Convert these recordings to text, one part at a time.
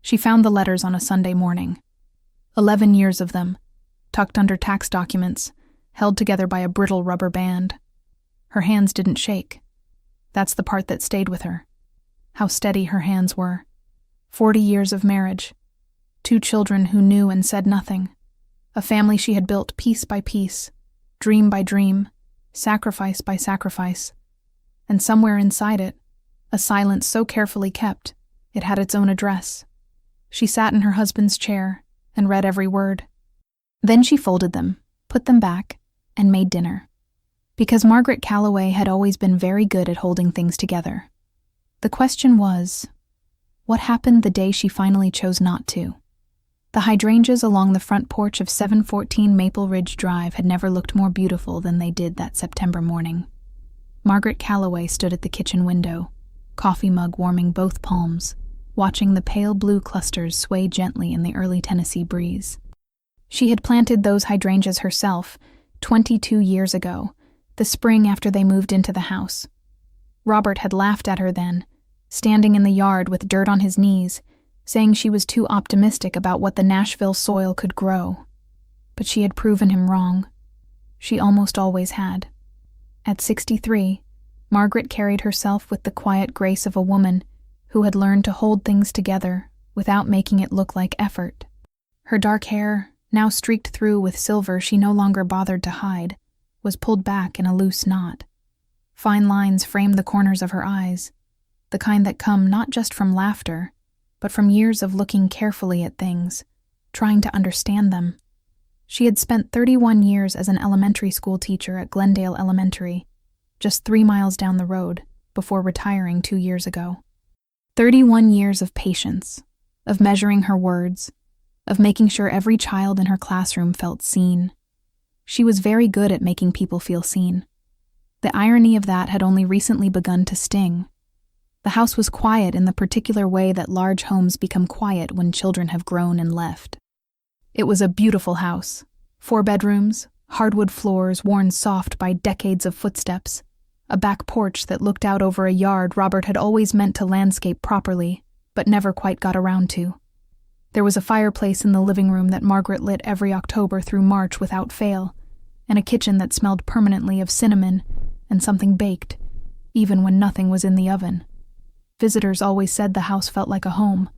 She found the letters on a Sunday morning. 11 years of them, tucked under tax documents, held together by a brittle rubber band. Her hands didn't shake. That's the part that stayed with her. How steady her hands were. 40 years of marriage. 2 children who knew and said nothing. A family she had built piece by piece, dream by dream, sacrifice by sacrifice. And somewhere inside it, a silence so carefully kept, it had its own address. She sat in her husband's chair and read every word. Then she folded them, put them back, and made dinner. Because Margaret Calloway had always been very good at holding things together. The question was, what happened the day she finally chose not to? The hydrangeas along the front porch of 714 Maple Ridge Drive had never looked more beautiful than they did that September morning. Margaret Calloway stood at the kitchen window, coffee mug warming both palms, watching the pale blue clusters sway gently in the early Tennessee breeze. She had planted those hydrangeas herself 22 years ago, the spring after they moved into the house. Robert had laughed at her then, standing in the yard with dirt on his knees, saying she was too optimistic about what the Nashville soil could grow. But she had proven him wrong. She almost always had. At 63, Margaret carried herself with the quiet grace of a woman who had learned to hold things together without making it look like effort. Her dark hair, now streaked through with silver she no longer bothered to hide, was pulled back in a loose knot. Fine lines framed the corners of her eyes, the kind that come not just from laughter, but from years of looking carefully at things, trying to understand them. She had spent 31 years as an elementary school teacher at Glendale Elementary, just 3 miles down the road, before retiring 2 years ago. 31 years of patience, of measuring her words, of making sure every child in her classroom felt seen. She was very good at making people feel seen. The irony of that had only recently begun to sting. The house was quiet in the particular way that large homes become quiet when children have grown and left. It was a beautiful house. 4 bedrooms, hardwood floors worn soft by decades of footsteps, a back porch that looked out over a yard Robert had always meant to landscape properly, but never quite got around to. There was a fireplace in the living room that Margaret lit every October through March without fail, and a kitchen that smelled permanently of cinnamon and something baked, even when nothing was in the oven. Visitors always said the house felt like a home.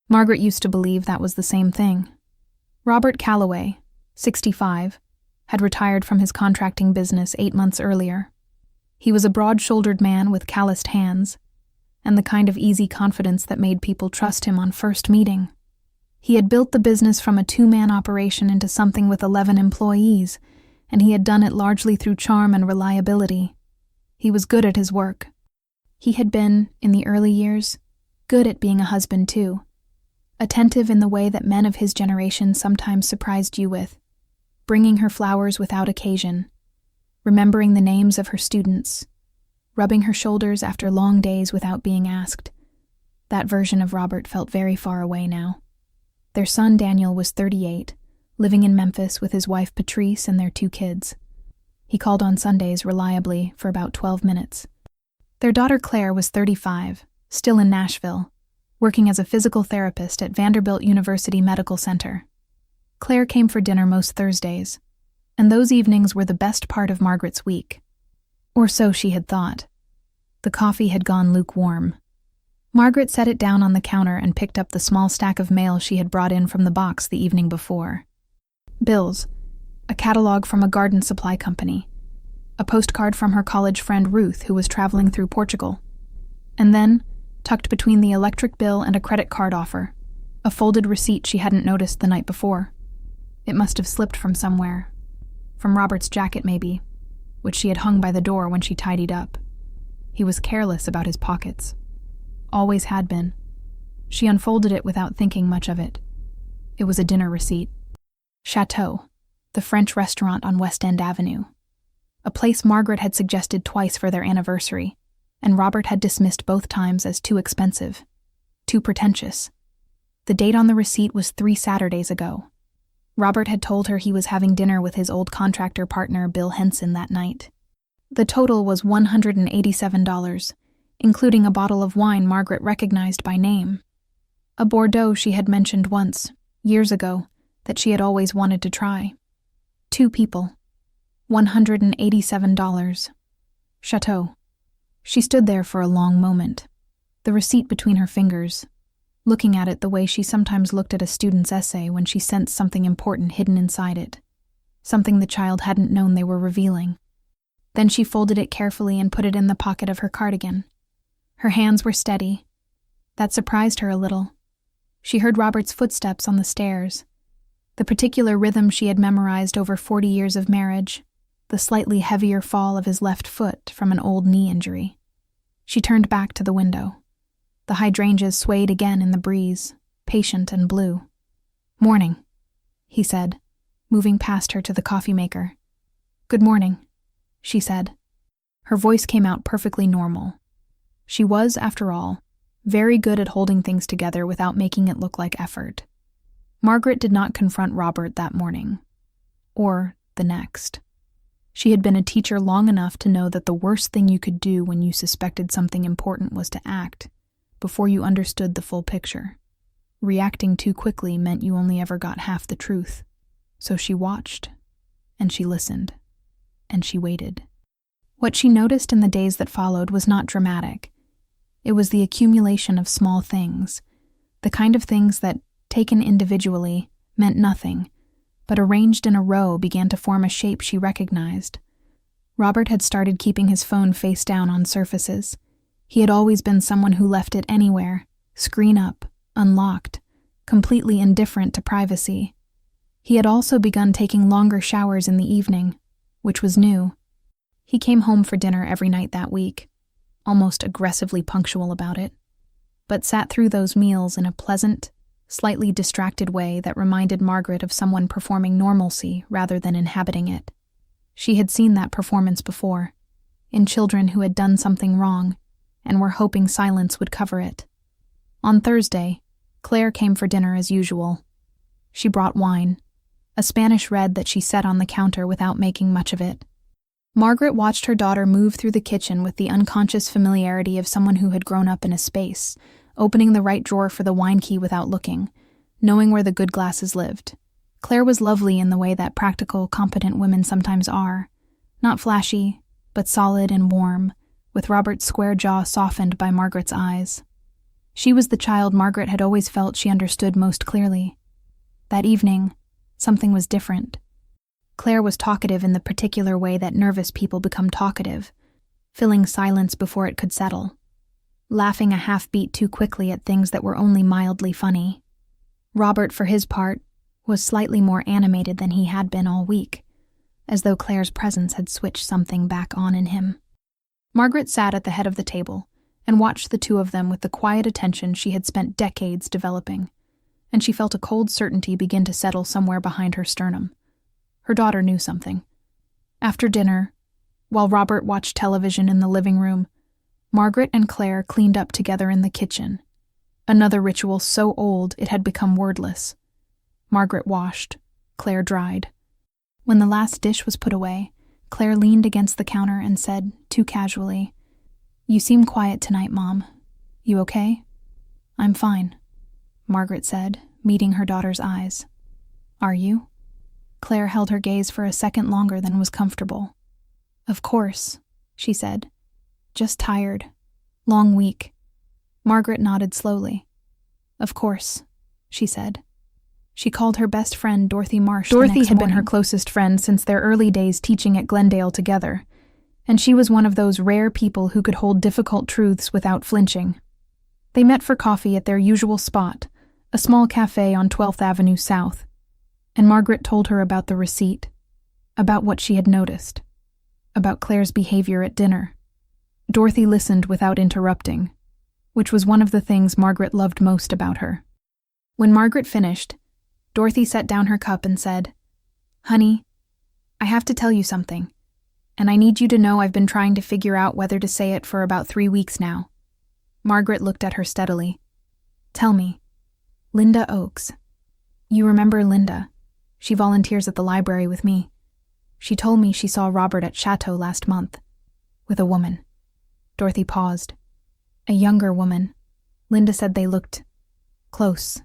Margaret used to believe that was the same thing. Robert Calloway, 65, had retired from his contracting business 8 months earlier. He was a broad-shouldered man with calloused hands, and the kind of easy confidence that made people trust him on first meeting. He had built the business from a 2-man operation into something with 11 employees, and he had done it largely through charm and reliability. He was good at his work. He had been, in the early years, good at being a husband too, attentive in the way that men of his generation sometimes surprised you with, bringing her flowers without occasion, remembering the names of her students, rubbing her shoulders after long days without being asked. That version of Robert felt very far away now. Their son Daniel was 38, living in Memphis with his wife Patrice and their 2 kids. He called on Sundays reliably for about 12 minutes. Their daughter Claire was 35, still in Nashville, working as a physical therapist at Vanderbilt University Medical Center. Claire came for dinner most Thursdays, and those evenings were the best part of Margaret's week. Or so she had thought. The coffee had gone lukewarm. Margaret set it down on the counter and picked up the small stack of mail she had brought in from the box the evening before. Bills, a catalog from a garden supply company, a postcard from her college friend Ruth, who was traveling through Portugal, and then, tucked between the electric bill and a credit card offer, a folded receipt she hadn't noticed the night before. It must have slipped from somewhere. From Robert's jacket, maybe, which she had hung by the door when she tidied up. He was careless about his pockets. Always had been. She unfolded it without thinking much of it. It was a dinner receipt. Chateau, the French restaurant on West End Avenue. A place Margaret had suggested twice for their anniversary, and Robert had dismissed both times as too expensive, too pretentious. The date on the receipt was 3 Saturdays ago. Robert had told her he was having dinner with his old contractor partner Bill Henson that night. The total was $187, including a bottle of wine Margaret recognized by name. A Bordeaux she had mentioned once, years ago, that she had always wanted to try. 2 people. $187. Chateau. She stood there for a long moment, the receipt between her fingers, looking at it the way she sometimes looked at a student's essay when she sensed something important hidden inside it, something the child hadn't known they were revealing. Then she folded it carefully and put it in the pocket of her cardigan. Her hands were steady. That surprised her a little. She heard Robert's footsteps on the stairs, the particular rhythm she had memorized over 40 years of marriage, the slightly heavier fall of his left foot from an old knee injury. She turned back to the window. The hydrangeas swayed again in the breeze, patient and blue. "Morning," he said, moving past her to the coffee maker. "Good morning," she said. Her voice came out perfectly normal. She was, after all, very good at holding things together without making it look like effort. Margaret did not confront Robert that morning, or the next. She had been a teacher long enough to know that the worst thing you could do when you suspected something important was to act before you understood the full picture. Reacting too quickly meant you only ever got half the truth. So she watched, and she listened, and she waited. What she noticed in the days that followed was not dramatic. It was the accumulation of small things, the kind of things that, taken individually, meant nothing, but arranged in a row began to form a shape she recognized. Robert had started keeping his phone face down on surfaces. He had always been someone who left it anywhere, screen up, unlocked, completely indifferent to privacy. He had also begun taking longer showers in the evening, which was new. He came home for dinner every night that week, almost aggressively punctual about it, but sat through those meals in a pleasant, slightly distracted way that reminded Margaret of someone performing normalcy rather than inhabiting it. She had seen that performance before, in children who had done something wrong and were hoping silence would cover it. On Thursday, Claire came for dinner as usual. She brought wine, a Spanish red that she set on the counter without making much of it. Margaret watched her daughter move through the kitchen with the unconscious familiarity of someone who had grown up in a space, opening the right drawer for the wine key without looking, knowing where the good glasses lived. Claire was lovely in the way that practical, competent women sometimes are, not flashy, but solid and warm, with Robert's square jaw softened by Margaret's eyes. She was the child Margaret had always felt she understood most clearly. That evening, something was different. Claire was talkative in the particular way that nervous people become talkative, filling silence before it could settle, laughing a half-beat too quickly at things that were only mildly funny. Robert, for his part, was slightly more animated than he had been all week, as though Claire's presence had switched something back on in him. Margaret sat at the head of the table and watched the two of them with the quiet attention she had spent decades developing, and she felt a cold certainty begin to settle somewhere behind her sternum. Her daughter knew something. After dinner, while Robert watched television in the living room, Margaret and Claire cleaned up together in the kitchen, another ritual so old it had become wordless. Margaret washed, Claire dried. When the last dish was put away, Claire leaned against the counter and said, too casually, "You seem quiet tonight, Mom. You okay?" "I'm fine," Margaret said, meeting her daughter's eyes. "Are you?" Claire held her gaze for a second longer than was comfortable. "Of course," she said. "Just tired. Long week." Margaret nodded slowly. "Of course," she said. She called her best friend Dorothy Marsh. Dorothy had been her closest friend since their early days teaching at Glendale together, and she was one of those rare people who could hold difficult truths without flinching. They met for coffee at their usual spot, a small cafe on 12th Avenue South, and Margaret told her about the receipt, about what she had noticed, about Claire's behavior at dinner. Dorothy listened without interrupting, which was one of the things Margaret loved most about her. When Margaret finished, Dorothy set down her cup and said, "Honey, I have to tell you something, and I need you to know I've been trying to figure out whether to say it for about 3 weeks now." Margaret looked at her steadily. "Tell me, Linda Oakes. You remember Linda? She volunteers at the library with me. She told me she saw Robert at Chateau last month, with a woman." Dorothy paused. "A younger woman. Linda said they looked Close.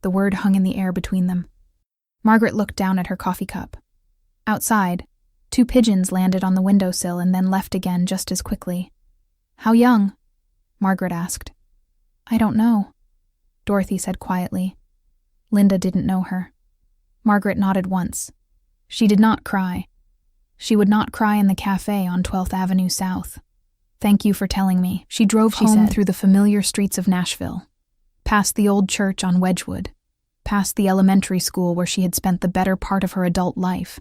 The word hung in the air between them. Margaret looked down at her coffee cup. Outside, 2 pigeons landed on the windowsill and then left again just as quickly. "How young?" Margaret asked. "I don't know," Dorothy said quietly. Linda didn't know her. Margaret nodded once. She did not cry. She would not cry in the cafe on 12th Avenue South. "Thank you for telling me." She drove home through the familiar streets of Nashville, past the old church on Wedgwood, past the elementary school where she had spent the better part of her adult life,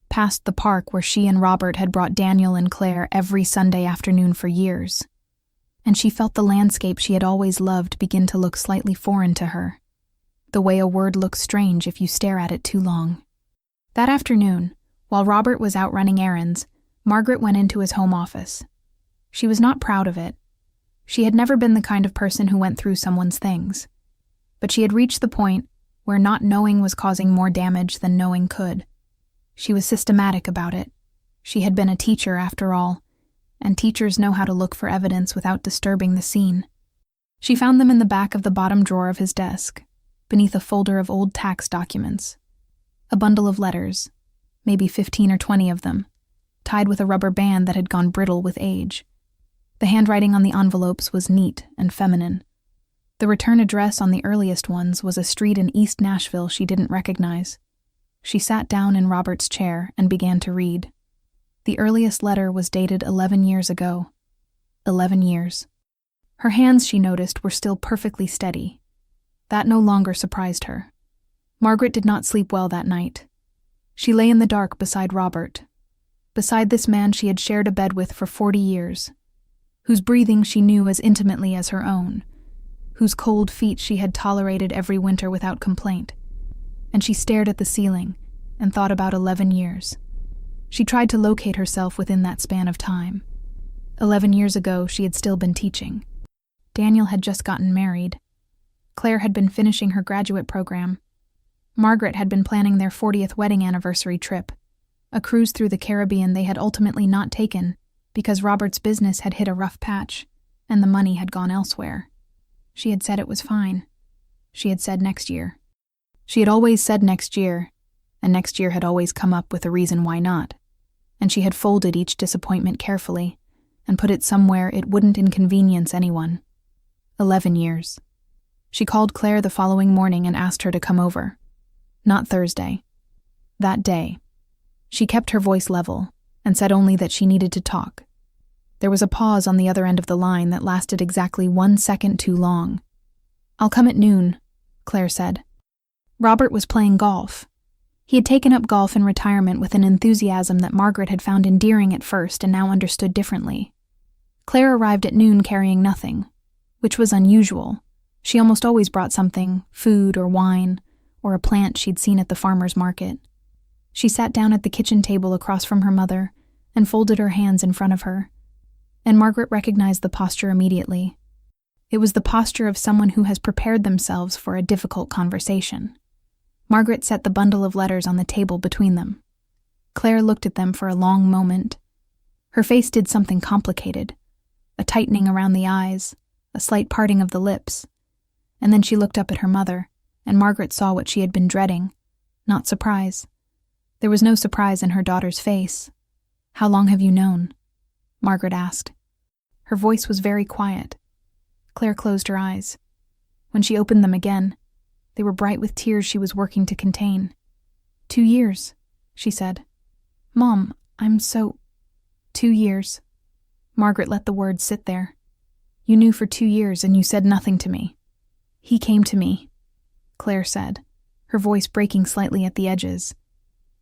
past the park where she and Robert had brought Daniel and Claire every Sunday afternoon for years. And she felt the landscape she had always loved begin to look slightly foreign to her, the way a word looks strange if you stare at it too long. That afternoon, while Robert was out running errands, Margaret went into his home office. She was not proud of it. She had never been the kind of person who went through someone's things. But she had reached the point where not knowing was causing more damage than knowing could. She was systematic about it. She had been a teacher, after all, and teachers know how to look for evidence without disturbing the scene. She found them in the back of the bottom drawer of his desk, beneath a folder of old tax documents. A bundle of letters, maybe 15 or 20 of them, tied with a rubber band that had gone brittle with age. The handwriting on the envelopes was neat and feminine. The return address on the earliest ones was a street in East Nashville she didn't recognize. She sat down in Robert's chair and began to read. The earliest letter was dated 11 years ago. 11 years. Her hands, she noticed, were still perfectly steady. That no longer surprised her. Margaret did not sleep well that night. She lay in the dark beside Robert, beside this man she had shared a bed with for 40 years, whose breathing she knew as intimately as her own, whose cold feet she had tolerated every winter without complaint. And she stared at the ceiling and thought about 11 years. She tried to locate herself within that span of time. 11 years ago, she had still been teaching. Daniel had just gotten married. Claire had been finishing her graduate program. Margaret had been planning their 40th wedding anniversary trip, a cruise through the Caribbean they had ultimately not taken because Robert's business had hit a rough patch and the money had gone elsewhere. She had said it was fine. She had said next year. She had always said next year, and next year had always come up with a reason why not. And she had folded each disappointment carefully and put it somewhere it wouldn't inconvenience anyone. 11 years. She called Claire the following morning and asked her to come over. Not Thursday. That day. She kept her voice level and said only that she needed to talk. There was a pause on the other end of the line that lasted exactly 1 second too long. "I'll come at noon," Claire said. Robert was playing golf. He had taken up golf in retirement with an enthusiasm that Margaret had found endearing at first and now understood differently. Claire arrived at noon carrying nothing, which was unusual. She almost always brought something, food or wine, or a plant she'd seen at the farmer's market. She sat down at the kitchen table across from her mother and folded her hands in front of her. And Margaret recognized the posture immediately. It was the posture of someone who has prepared themselves for a difficult conversation. Margaret set the bundle of letters on the table between them. Claire looked at them for a long moment. Her face did something complicated, a tightening around the eyes, a slight parting of the lips. And then she looked up at her mother, and Margaret saw what she had been dreading, not surprise. There was no surprise in her daughter's face. "How long have you known?" Margaret asked. Her voice was very quiet. Claire closed her eyes. When she opened them again, they were bright with tears she was working to contain. 2 years, she said. "Mom, I'm so—" 2 years. Margaret let the words sit there. "You knew for 2 years and you said nothing to me." "He came to me," Claire said, her voice breaking slightly at the edges.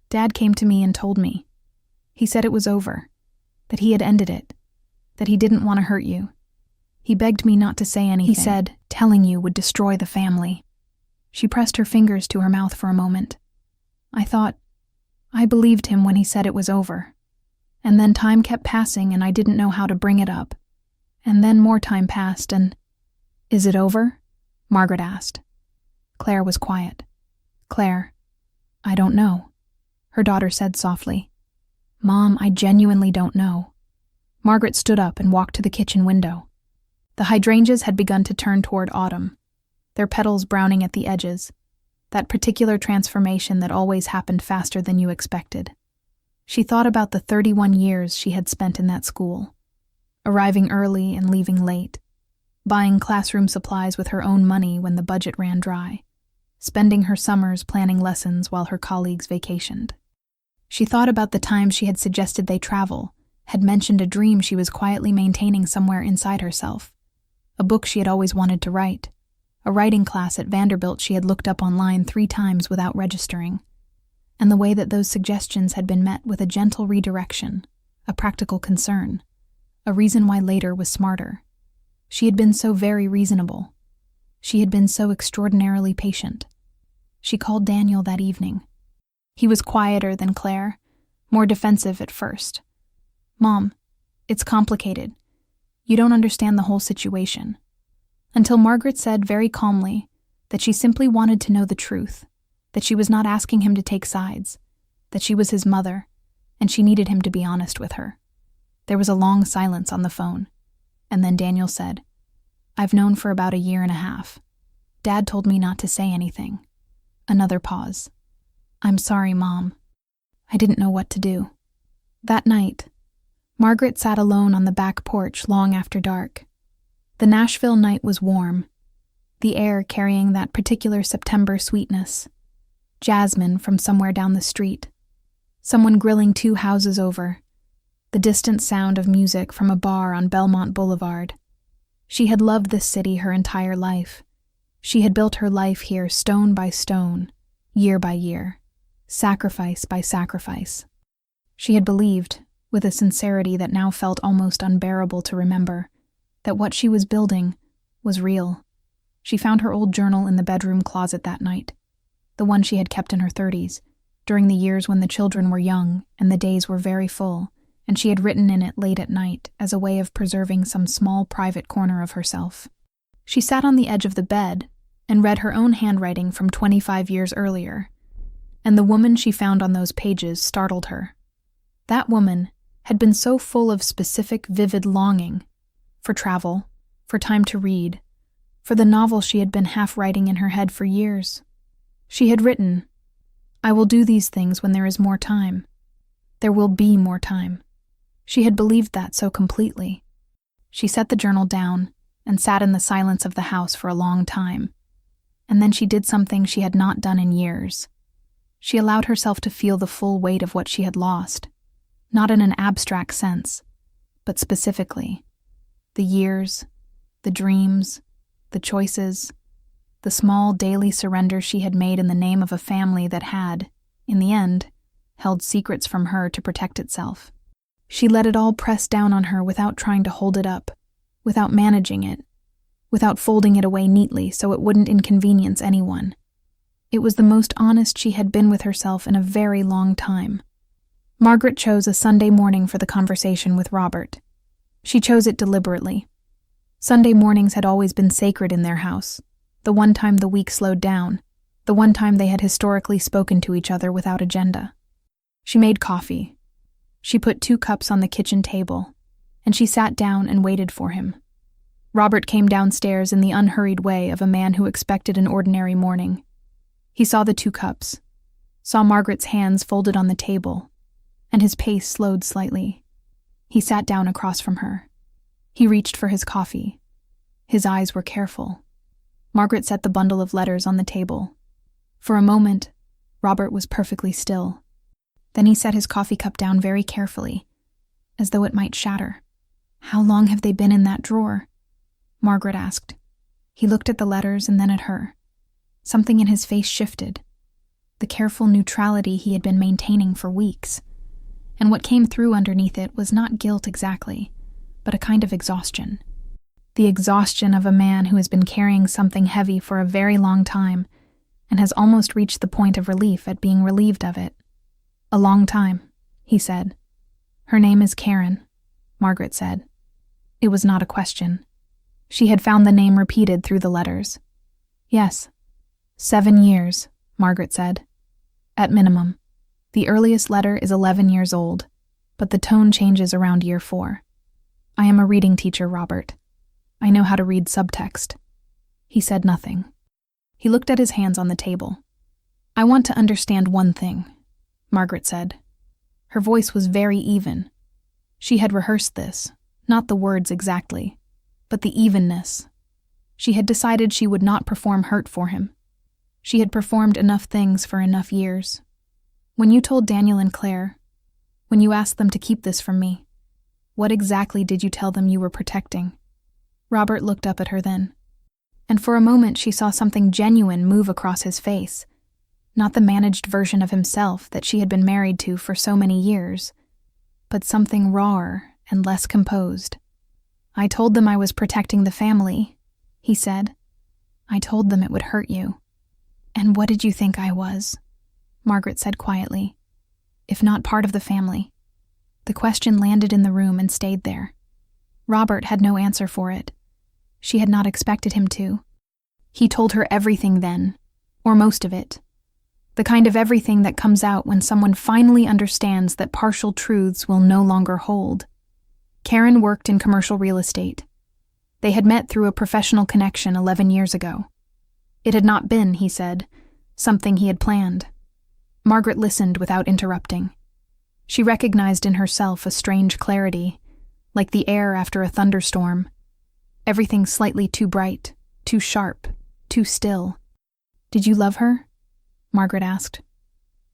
"Dad came to me and told me. He said it was over, that he had ended it, that he didn't want to hurt you. He begged me not to say anything. He said telling you would destroy the family." She pressed her fingers to her mouth for a moment. I believed him when he said it was over. And then time kept passing and I didn't know how to bring it up. And then more time passed and—" "Is it over?" Margaret asked. Claire was quiet. "Claire, I don't know," her daughter said softly. "Mom, I genuinely don't know." Margaret stood up and walked to the kitchen window. The hydrangeas had begun to turn toward autumn. their petals browning at the edges, that particular transformation that always happened faster than you expected. She thought about the 31 years she had spent in that school, arriving early and leaving late, buying classroom supplies with her own money when the budget ran dry, spending her summers planning lessons while her colleagues vacationed. She thought about the times she had suggested they travel, had mentioned a dream she was quietly maintaining somewhere inside herself, a book she had always wanted to write, a writing class at Vanderbilt she had looked up online 3 times without registering, and the way that those suggestions had been met with a gentle redirection, a practical concern, a reason why later was smarter. She had been so very reasonable. She had been so extraordinarily patient. She called Daniel that evening. He was quieter than Claire, more defensive at first. "Mom, it's complicated. You don't understand the whole situation." Until Margaret said very calmly that she simply wanted to know the truth, that she was not asking him to take sides, that she was his mother, and she needed him to be honest with her. There was a long silence on the phone, and then Daniel said, "I've known for about 1.5 years. Dad told me not to say anything." Another pause. "I'm sorry, Mom. I didn't know what to do." That night, Margaret sat alone on the back porch long after dark. The Nashville night was warm, the air carrying that particular September sweetness. Jasmine from somewhere down the street, someone grilling 2 houses over, the distant sound of music from a bar on Belmont Boulevard. She had loved this city her entire life. She had built her life here stone by stone, year by year, sacrifice by sacrifice. She had believed, with a sincerity that now felt almost unbearable to remember, that what she was building was real. She found her old journal in the bedroom closet that night, the one she had kept in her 30s, during the years when the children were young and the days were very full, and she had written in it late at night as a way of preserving some small private corner of herself. She sat on the edge of the bed and read her own handwriting from 25 years earlier, and the woman she found on those pages startled her. That woman had been so full of specific, vivid longing for travel, for time to read, for the novel she had been half writing in her head for years. She had written, "I will do these things when there is more time. There will be more time." She had believed that so completely. She set the journal down and sat in the silence of the house for a long time. And then she did something she had not done in years. She allowed herself to feel the full weight of what she had lost, not in an abstract sense, but specifically. The years, the dreams, the choices, the small daily surrenders she had made in the name of a family that had, in the end, held secrets from her to protect itself. She let it all press down on her without trying to hold it up, without managing it, without folding it away neatly so it wouldn't inconvenience anyone. It was the most honest she had been with herself in a very long time. Margaret chose a Sunday morning for the conversation with Robert. She chose it deliberately. Sunday mornings had always been sacred in their house, the one time the week slowed down, the one time they had historically spoken to each other without agenda. She made coffee. She put 2 cups on the kitchen table, and she sat down and waited for him. Robert came downstairs in the unhurried way of a man who expected an ordinary morning. He saw the 2 cups, saw Margaret's hands folded on the table, and his pace slowed slightly. He sat down across from her. He reached for his coffee. His eyes were careful. Margaret set the bundle of letters on the table. For a moment, Robert was perfectly still. Then he set his coffee cup down very carefully, as though it might shatter. "How long have they been in that drawer?" Margaret asked. He looked at the letters and then at her. Something in his face shifted. The careful neutrality he had been maintaining for weeks. And what came through underneath it was not guilt exactly, but a kind of exhaustion. The exhaustion of a man who has been carrying something heavy for a very long time and has almost reached the point of relief at being relieved of it. "A long time," he said. "Her name is Karen," Margaret said. It was not a question. She had found the name repeated through the letters. "Yes. 7 years," Margaret said. "At minimum. The earliest letter is 11 years old, but the tone changes around year 4. I am a reading teacher, Robert. I know how to read subtext." He said nothing. He looked at his hands on the table. "I want to understand one thing," Margaret said. Her voice was very even. She had rehearsed this, not the words exactly, but the evenness. She had decided she would not perform hurt for him. She had performed enough things for enough years. "When you told Daniel and Claire, when you asked them to keep this from me, what exactly did you tell them you were protecting?" Robert looked up at her then, and for a moment she saw something genuine move across his face, not the managed version of himself that she had been married to for so many years, but something rawer and less composed. "I told them I was protecting the family," he said. "I told them it would hurt you." "And what did you think I was?" Margaret said quietly. "If not part of the family." The question landed in the room and stayed there. Robert had no answer for it. She had not expected him to. He told her everything then, or most of it. The kind of everything that comes out when someone finally understands that partial truths will no longer hold. Karen worked in commercial real estate. They had met through a professional connection 11 years ago. It had not been, he said, something he had planned. Margaret listened without interrupting. She recognized in herself a strange clarity, like the air after a thunderstorm. Everything slightly too bright, too sharp, too still. "Did you love her?" Margaret asked.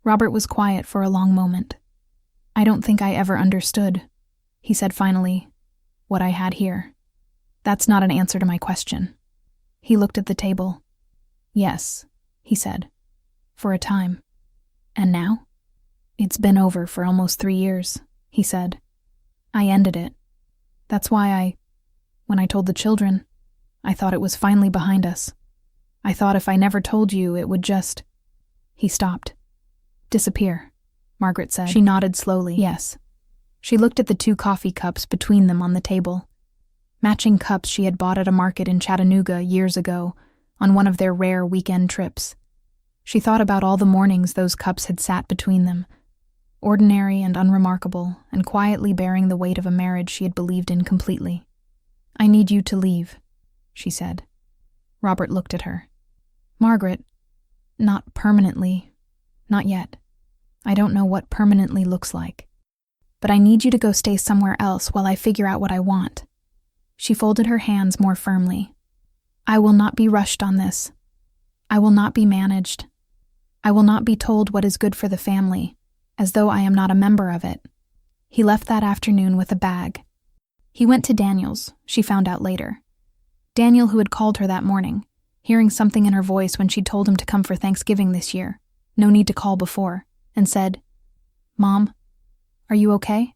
Robert was quiet for a long moment. "I don't think I ever understood," he said finally, "what I had here. That's not an answer to my question." He looked at the table. "Yes," he said, "for a time." "And now?" "It's been over for almost 3 years," he said. "I ended it. That's why when I told the children, I thought it was finally behind us. I thought if I never told you, it would just—" He stopped. "Disappear," Margaret said. She nodded slowly. "Yes." She looked at the 2 coffee cups between them on the table. Matching cups she had bought at a market in Chattanooga years ago on one of their rare weekend trips. She thought about all the mornings those cups had sat between them, ordinary and unremarkable, and quietly bearing the weight of a marriage she had believed in completely. "I need you to leave," she said. Robert looked at her. "Margaret, not permanently. Not yet. I don't know what permanently looks like. But I need you to go stay somewhere else while I figure out what I want." She folded her hands more firmly. "I will not be rushed on this. I will not be managed. I will not be told what is good for the family, as though I am not a member of it." He left that afternoon with a bag. He went to Daniel's, she found out later. Daniel, who had called her that morning, hearing something in her voice when she'd told him to come for Thanksgiving this year, no need to call before, and said, "Mom, are you okay?"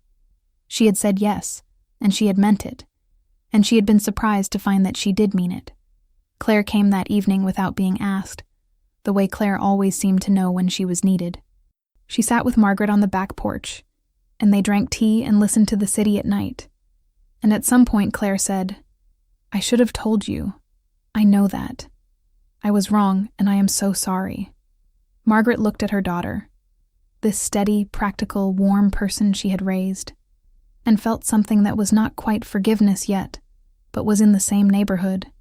She had said yes, and she had meant it, and she had been surprised to find that she did mean it. Claire came that evening without being asked, the way Claire always seemed to know when she was needed. She sat with Margaret on the back porch, and they drank tea and listened to the city at night. And at some point Claire said, "I should have told you. I know that. I was wrong, and I am so sorry." Margaret looked at her daughter, this steady, practical, warm person she had raised, and felt something that was not quite forgiveness yet, but was in the same neighborhood.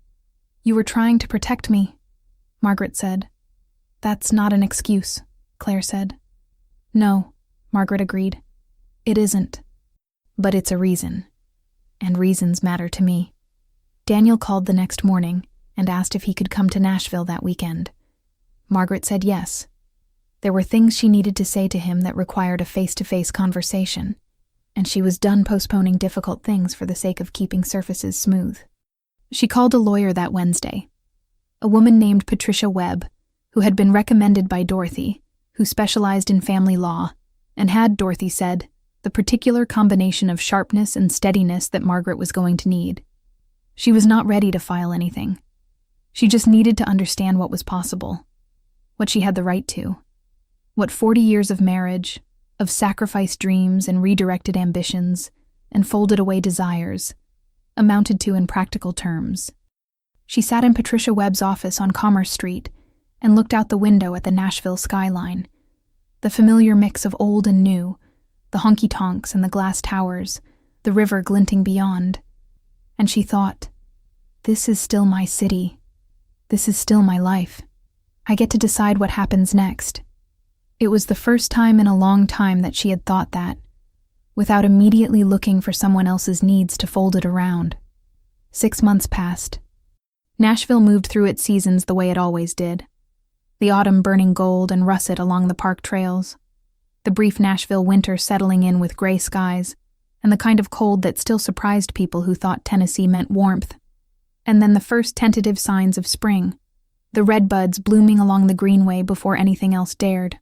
"You were trying to protect me," Margaret said. "That's not an excuse," Claire said. "No," Margaret agreed. "It isn't. But it's a reason. And reasons matter to me." Daniel called the next morning and asked if he could come to Nashville that weekend. Margaret said yes. There were things she needed to say to him that required a face-to-face conversation, and she was done postponing difficult things for the sake of keeping surfaces smooth. She called a lawyer that Wednesday, a woman named Patricia Webb, who had been recommended by Dorothy, who specialized in family law, and had, Dorothy said, the particular combination of sharpness and steadiness that Margaret was going to need. She was not ready to file anything. She just needed to understand what was possible, what she had the right to, what 40 years of marriage, of sacrificed dreams and redirected ambitions, and folded away desires, amounted to in practical terms. She sat in Patricia Webb's office on Commerce Street and looked out the window at the Nashville skyline, the familiar mix of old and new, the honky-tonks and the glass towers, the river glinting beyond. And she thought, this is still my city. This is still my life. I get to decide what happens next. It was the first time in a long time that she had thought that, without immediately looking for someone else's needs to fold it around. 6 months passed. Nashville moved through its seasons the way it always did. The autumn burning gold and russet along the park trails. The brief Nashville winter settling in with gray skies, and the kind of cold that still surprised people who thought Tennessee meant warmth. And then the first tentative signs of spring, the red buds blooming along the greenway before anything else dared.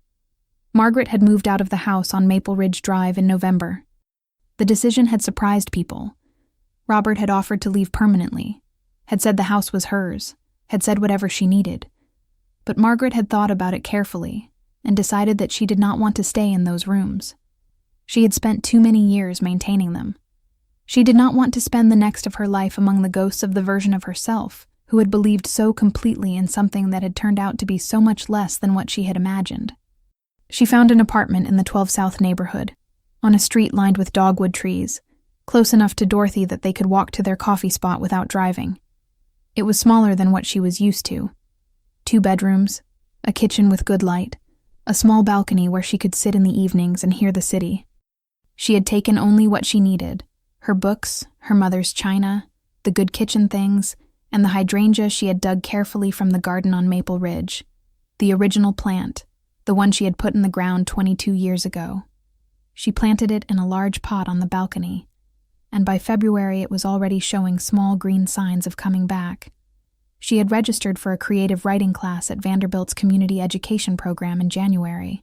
Margaret had moved out of the house on Maple Ridge Drive in November. The decision had surprised people. Robert had offered to leave permanently, had said the house was hers, had said whatever she needed. But Margaret had thought about it carefully and decided that she did not want to stay in those rooms. She had spent too many years maintaining them. She did not want to spend the next of her life among the ghosts of the version of herself who had believed so completely in something that had turned out to be so much less than what she had imagined. She found an apartment in the 12 South neighborhood, on a street lined with dogwood trees, close enough to Dorothy that they could walk to their coffee spot without driving. It was smaller than what she was used to. 2 bedrooms, a kitchen with good light, a small balcony where she could sit in the evenings and hear the city. She had taken only what she needed: her books, her mother's china, the good kitchen things, and the hydrangea she had dug carefully from the garden on Maple Ridge, the original plant, the one she had put in the ground 22 years ago. She planted it in a large pot on the balcony, and by February it was already showing small green signs of coming back. She had registered for a creative writing class at Vanderbilt's community education program in January.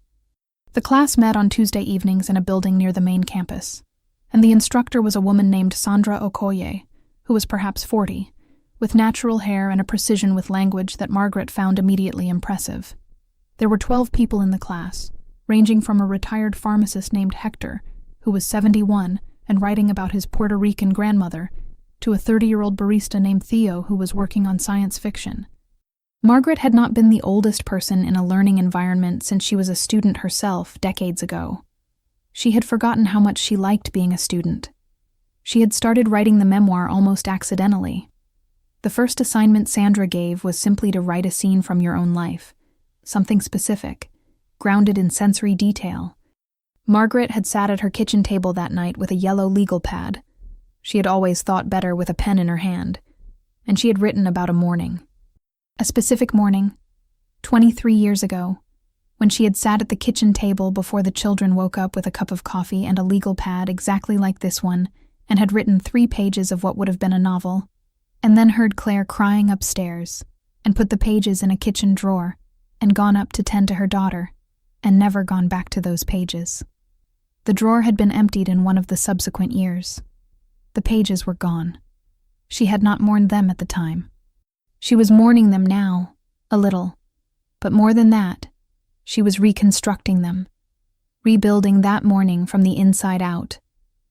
The class met on Tuesday evenings in a building near the main campus, and the instructor was a woman named Sandra Okoye, who was perhaps 40, with natural hair and a precision with language that Margaret found immediately impressive. There were 12 people in the class, ranging from a retired pharmacist named Hector, who was 71 and writing about his Puerto Rican grandmother, to a 30-year-old barista named Theo who was working on science fiction. Margaret had not been the oldest person in a learning environment since she was a student herself decades ago. She had forgotten how much she liked being a student. She had started writing the memoir almost accidentally. The first assignment Sandra gave was simply to write a scene from your own life, something specific, grounded in sensory detail. Margaret had sat at her kitchen table that night with a yellow legal pad. She had always thought better with a pen in her hand, and she had written about a morning. A specific morning, 23 years ago, when she had sat at the kitchen table before the children woke up with a cup of coffee and a legal pad exactly like this one, and had written 3 pages of what would have been a novel, and then heard Claire crying upstairs, and put the pages in a kitchen drawer, and gone up to tend to her daughter, and never gone back to those pages. The drawer had been emptied in one of the subsequent years. The pages were gone. She had not mourned them at the time. She was mourning them now, a little, but more than that, she was reconstructing them, rebuilding that morning from the inside out,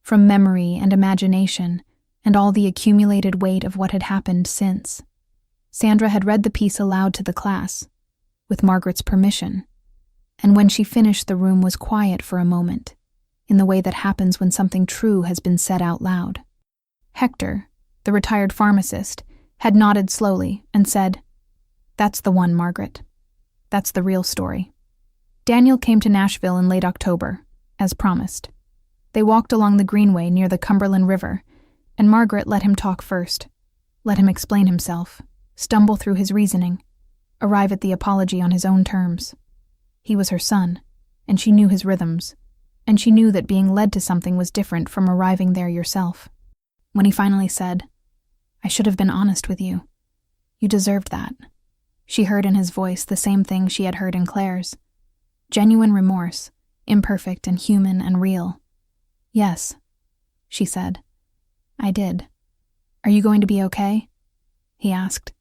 from memory and imagination and all the accumulated weight of what had happened since. Sandra had read the piece aloud to the class, with Margaret's permission, and when she finished the room was quiet for a moment, in the way that happens when something true has been said out loud. Hector, the retired pharmacist, had nodded slowly and said, "That's the one, Margaret. That's the real story." Daniel came to Nashville in late October, as promised. They walked along the greenway near the Cumberland River, and Margaret let him talk first, let him explain himself, stumble through his reasoning, arrive at the apology on his own terms. He was her son, and she knew his rhythms, and she knew that being led to something was different from arriving there yourself. When he finally said, "I should have been honest with you. You deserved that," she heard in his voice the same thing she had heard in Claire's. Genuine remorse, imperfect and human and real. "Yes," she said. "I did. Are you going to be okay?" he asked.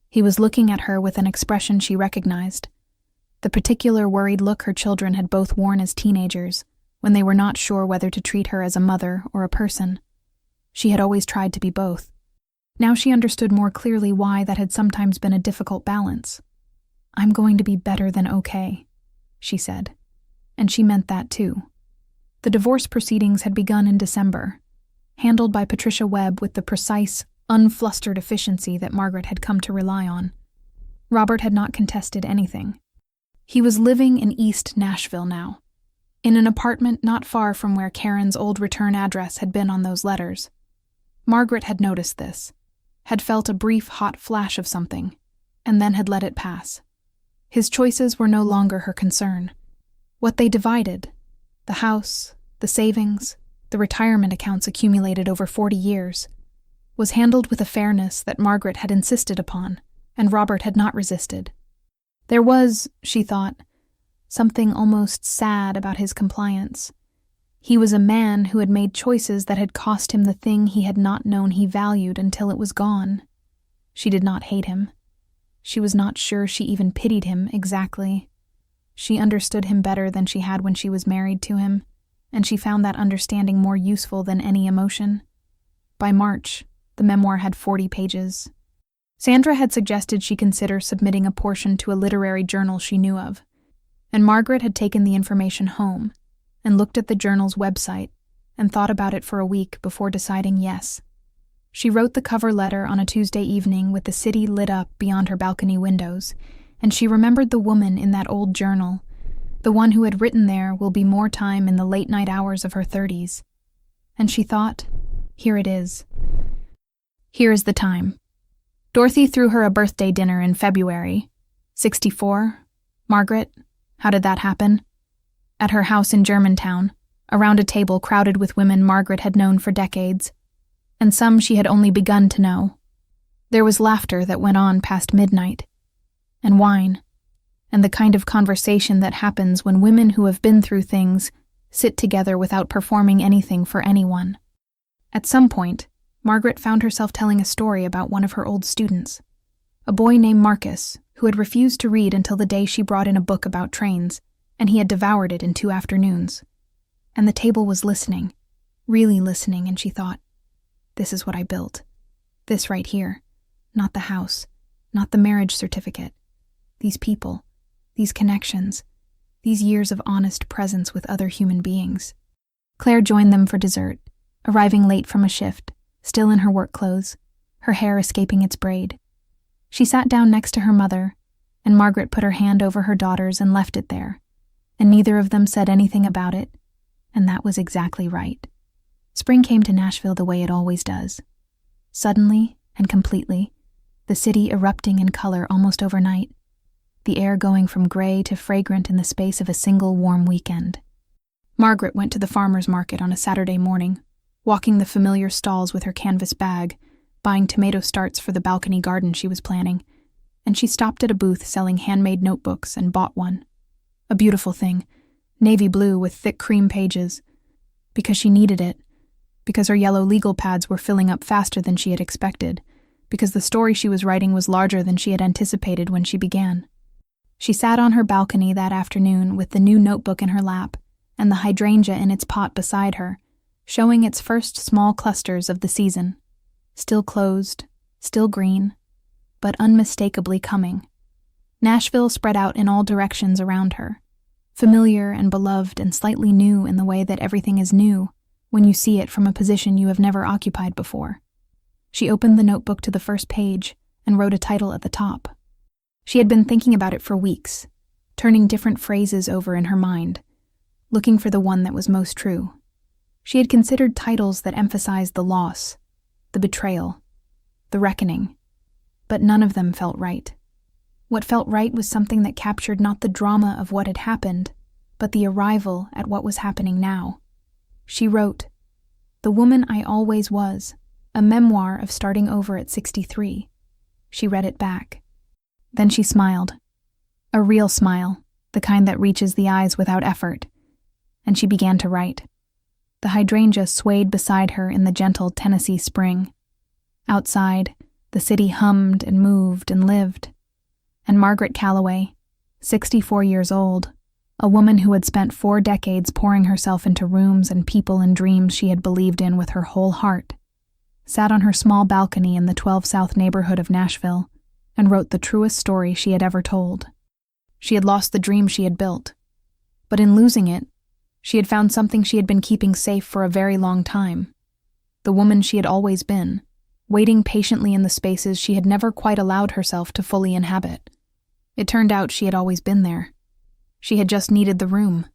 He was looking at her with an expression she recognized, the particular worried look her children had both worn as teenagers, when they were not sure whether to treat her as a mother or a person. She had always tried to be both. Now she understood more clearly why that had sometimes been a difficult balance. "I'm going to be better than okay," she said. And she meant that too. The divorce proceedings had begun in December, handled by Patricia Webb with the precise, unflustered efficiency that Margaret had come to rely on. Robert had not contested anything. He was living in East Nashville now, in an apartment not far from where Karen's old return address had been on those letters. Margaret had noticed this, had felt a brief hot flash of something, and then had let it pass. His choices were no longer her concern. What they divided, the house, the savings, the retirement accounts accumulated over 40 years, was handled with a fairness that Margaret had insisted upon, and Robert had not resisted. There was, she thought, something almost sad about his compliance. He was a man who had made choices that had cost him the thing he had not known he valued until it was gone. She did not hate him. She was not sure she even pitied him exactly. She understood him better than she had when she was married to him, and she found that understanding more useful than any emotion. By March, the memoir had 40 pages. Sandra had suggested she consider submitting a portion to a literary journal she knew of, and Margaret had taken the information home and looked at the journal's website and thought about it for a week before deciding yes. She wrote the cover letter on a Tuesday evening with the city lit up beyond her balcony windows, and she remembered the woman in that old journal. The one who had written there will be more time in the late-night hours of her 30s. And she thought, here it is. Here is the time. Dorothy threw her a birthday dinner in February. 64? Margaret? How did that happen? At her house in Germantown, around a table crowded with women Margaret had known for decades, and some she had only begun to know. There was laughter that went on past midnight, and wine, and the kind of conversation that happens when women who have been through things sit together without performing anything for anyone. At some point, Margaret found herself telling a story about one of her old students, a boy named Marcus, who had refused to read until the day she brought in a book about trains, and he had devoured it in 2 afternoons. And the table was listening, really listening, and she thought, this is what I built. This right here. Not the house, not the marriage certificate. These people, these connections, these years of honest presence with other human beings. Claire joined them for dessert, arriving late from a shift, still in her work clothes, her hair escaping its braid. She sat down next to her mother, and Margaret put her hand over her daughter's and left it there, and neither of them said anything about it, and that was exactly right. Spring came to Nashville the way it always does. Suddenly and completely, the city erupting in color almost overnight, the air going from gray to fragrant in the space of a single warm weekend. Margaret went to the farmer's market on a Saturday morning, walking the familiar stalls with her canvas bag, buying tomato starts for the balcony garden she was planning, and she stopped at a booth selling handmade notebooks and bought one. A beautiful thing, navy blue with thick cream pages, because she needed it, because her yellow legal pads were filling up faster than she had expected, because the story she was writing was larger than she had anticipated when she began. She sat on her balcony that afternoon with the new notebook in her lap and the hydrangea in its pot beside her, showing its first small clusters of the season. Still closed, still green, but unmistakably coming. Nashville spread out in all directions around her, familiar and beloved and slightly new in the way that everything is new when you see it from a position you have never occupied before. She opened the notebook to the first page and wrote a title at the top. She had been thinking about it for weeks, turning different phrases over in her mind, looking for the one that was most true. She had considered titles that emphasized the loss, the betrayal, the reckoning, but none of them felt right. What felt right was something that captured not the drama of what had happened, but the arrival at what was happening now. She wrote, "The Woman I Always Was, a memoir of starting over at 63. She read it back. Then she smiled. A real smile, the kind that reaches the eyes without effort. And she began to write. The hydrangea swayed beside her in the gentle Tennessee spring. Outside, the city hummed and moved and lived. And Margaret Calloway, 64 years old, a woman who had spent 4 decades pouring herself into rooms and people and dreams she had believed in with her whole heart, sat on her small balcony in the 12 South neighborhood of Nashville and wrote the truest story she had ever told. She had lost the dream she had built, but in losing it, she had found something she had been keeping safe for a very long time. The woman she had always been, waiting patiently in the spaces she had never quite allowed herself to fully inhabit. It turned out she had always been there. She had just needed the room.